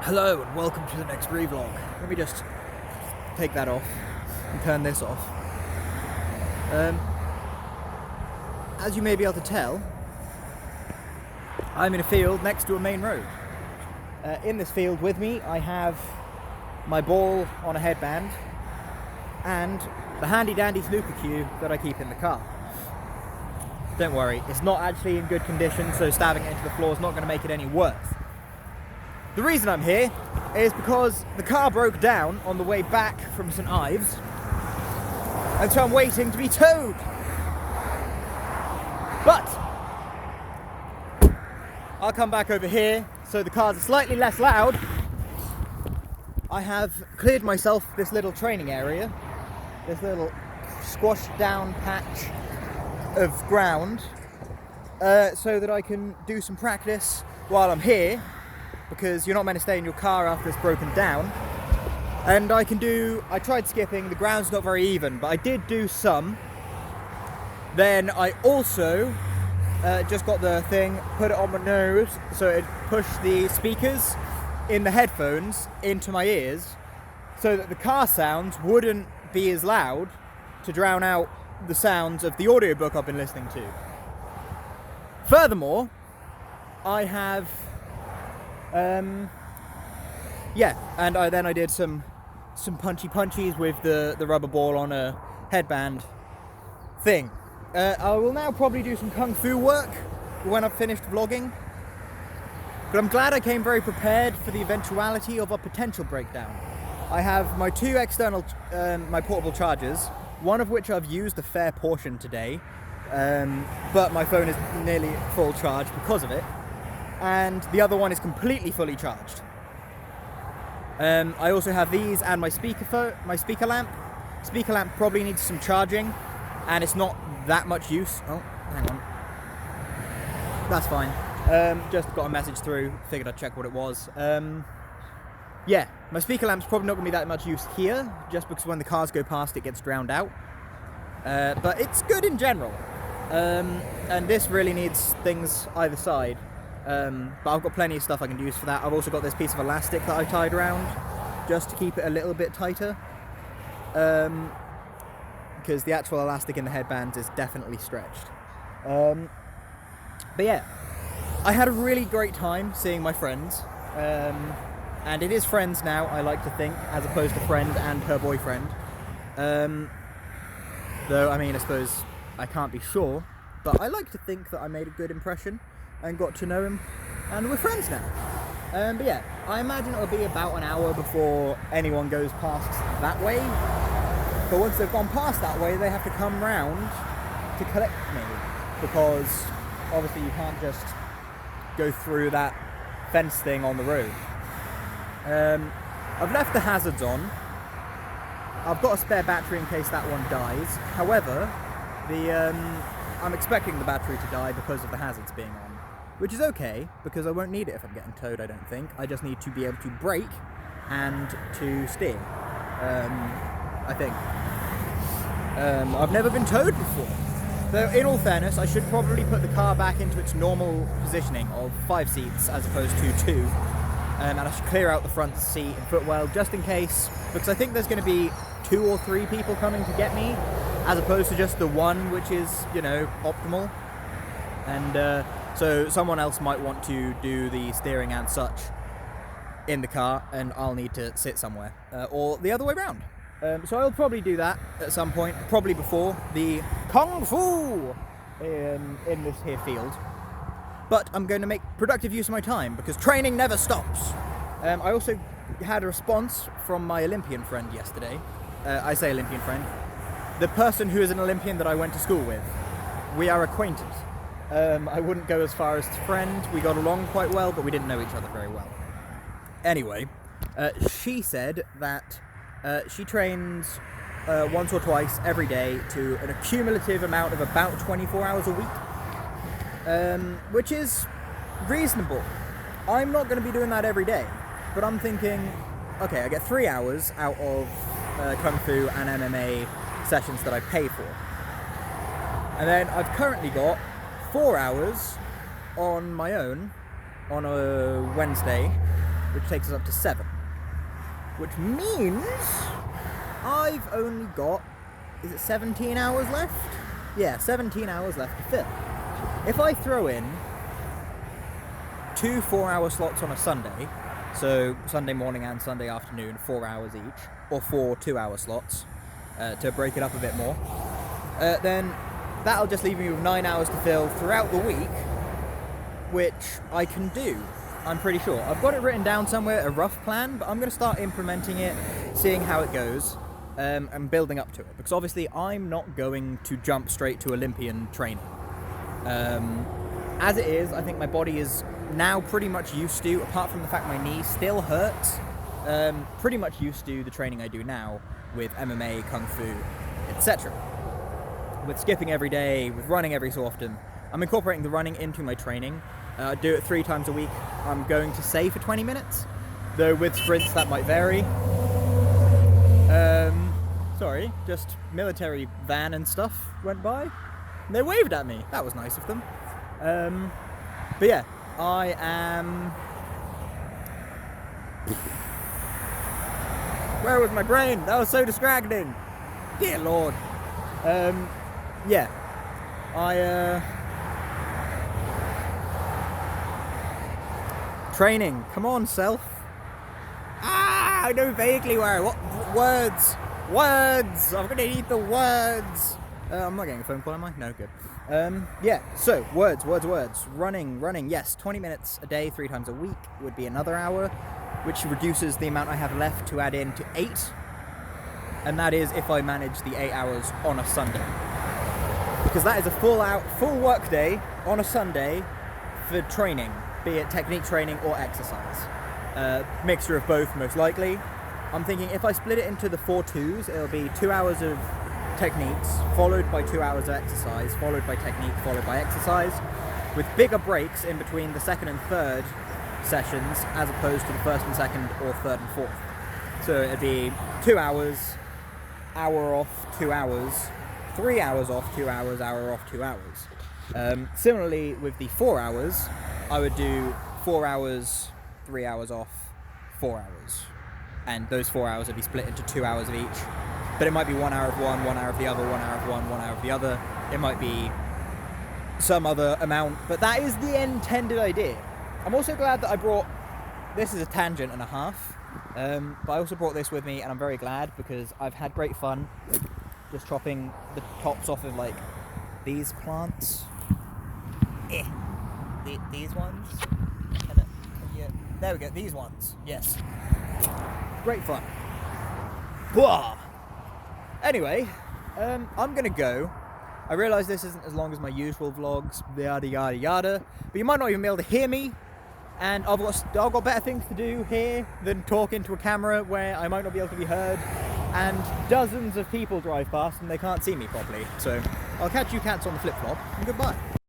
Hello and welcome to the Next ReeVlog. Let me just take that off and turn this off. As you may be able to tell, I'm in a field next to a main road. In this field with me I have my ball on a headband and the handy dandy snooker cue that I keep in the car. Don't worry, it's not actually in good condition, so stabbing it into the floor is not going to make it any worse. The reason I'm here is because the car broke down on the way back from St Ives, and so I'm waiting to be towed. But I'll come back over here so the cars are slightly less loud. I have cleared myself this little training area, this little squashed down patch of ground, so that I can do some practice while I'm here, because you're not meant to stay in your car after it's broken down. And I tried skipping, the ground's not very even, but I did do some. Then I also just got the thing, put it on my nose, so it pushed the speakers in the headphones into my ears, so that the car sounds wouldn't be as loud to drown out the sounds of the audiobook I've been listening to. Furthermore, I have and I did some punchies with the rubber ball on a headband thing. I will now probably do some kung fu work when I've finished vlogging, but I'm glad I came very prepared for the eventuality of a potential breakdown. I have my two external, my portable chargers, one of which I've used a fair portion today, but my phone is nearly full charge because of it. And the other one is completely fully charged. I also have these and my speaker lamp. Speaker lamp probably needs some charging, and it's not that much use. Oh, hang on. That's fine. Just got a message through, figured I'd check what it was. Yeah, my speaker lamp's probably not going to be that much use here, just because when the cars go past it gets drowned out. But it's good in general. And this really needs things either side. But I've got plenty of stuff I can use for that. I've also got this piece of elastic that I tied around just to keep it a little bit tighter, because the actual elastic in the headbands is definitely stretched. But yeah, I had a really great time seeing my friends, and it is friends now, I like to think, as opposed to friend and her boyfriend. Though, I mean, I suppose I can't be sure, but I like to think that I made a good impression and got to know him, and we're friends now. But yeah, I imagine it'll be about an hour before anyone goes past that way. But once they've gone past that way, they have to come round to collect me, because obviously you can't just go through that fence thing on the road. I've left the hazards on. I've got a spare battery in case that one dies. However, I'm expecting the battery to die because of the hazards being on. Which is okay, because I won't need it if I'm getting towed, I don't think. I just need to be able to brake and to steer, I think. I've never been towed before. Though, in all fairness, I should probably put the car back into its normal positioning of 5 seats as opposed to 2. And I should clear out the front seat and footwell just in case, because I think there's going to be 2 or 3 people coming to get me, as opposed to just the one, which is, you know, optimal. And so someone else might want to do the steering and such in the car, and I'll need to sit somewhere, or the other way around. So I'll probably do that at some point, probably before the kung fu in this here field. But I'm going to make productive use of my time, because training never stops. I also had a response from my Olympian friend yesterday. I say Olympian friend. The person who is an Olympian that I went to school with. We are acquainted. I wouldn't go as far as friend. We got along quite well, but we didn't know each other very well. Anyway, she said that she trains once or twice every day to an accumulative amount of about 24 hours a week, which is reasonable. I'm not going to be doing that every day, but I'm thinking, okay, I get 3 hours out of Kung Fu and MMA sessions that I pay for. And then I've currently got 4 hours on my own on a Wednesday which takes us up to 7. Which means I've only got, is it 17 hours left? Yeah, 17 hours left to fill. If I throw in 2 4-hour slots on a Sunday, so Sunday morning and Sunday afternoon, 4 hours each, or 4 2-hour slots, to break it up a bit more, then that'll just leave me with 9 hours to fill throughout the week, which I can do, I'm pretty sure. I've got it written down somewhere, a rough plan, but I'm going to start implementing it, seeing how it goes, and building up to it. Because obviously I'm not going to jump straight to Olympian training. As it is, I think my body is now pretty much used to, apart from the fact my knee still hurts, pretty much used to the training I do now with MMA, Kung Fu, etc. With skipping every day, with running every so often. I'm incorporating the running into my training. I do it 3 times a week. I'm going to say for 20 minutes, though with sprints that might vary. Sorry, just military van and stuff went by. And they waved at me. That was nice of them. But yeah, I am... Where was my brain? That was so distracting. Dear Lord. Yeah. Training. Come on, self. I know vaguely where. What? Words. Words. I'm gonna need the words. I'm not getting a phone call, am I? No, good. Yeah, so, words. Running, yes, 20 minutes a day, 3 times a week would be another hour, which reduces the amount I have left to add in to 8, and that is if I manage the 8 hours on a Sunday. Because that is a full work day on a Sunday for training, be it technique training or exercise. Mixture of both, most likely. I'm thinking if I split it into the 4 2s, it'll be 2 hours of techniques, followed by 2 hours of exercise, followed by technique, followed by exercise, with bigger breaks in between the 2nd and 3rd sessions, as opposed to the 1st and 2nd or 3rd and 4th. So it'd be 2 hours, hour off, 2 hours, 3 hours off, 2 hours, hour off, 2 hours. Similarly, with the 4 hours, I would do 4 hours, 3 hours off, 4 hours. And those 4 hours would be split into 2 hours of each. But it might be 1 hour of one, 1 hour of the other, 1 hour of one, 1 hour of the other. It might be some other amount, but that is the intended idea. I'm also glad that I brought, this is a tangent and a half, but I also brought this with me, and I'm very glad because I've had great fun just chopping the tops off of like these plants. These ones. Yeah, there we go, these ones, yes. Great fun. Blah. Anyway, I'm gonna go. I realise this isn't as long as my usual vlogs, yada yada yada, but you might not even be able to hear me, and I've got better things to do here than talk into a camera where I might not be able to be heard, and dozens of people drive past and they can't see me properly. So I'll catch you cats on the flip-flop, and goodbye.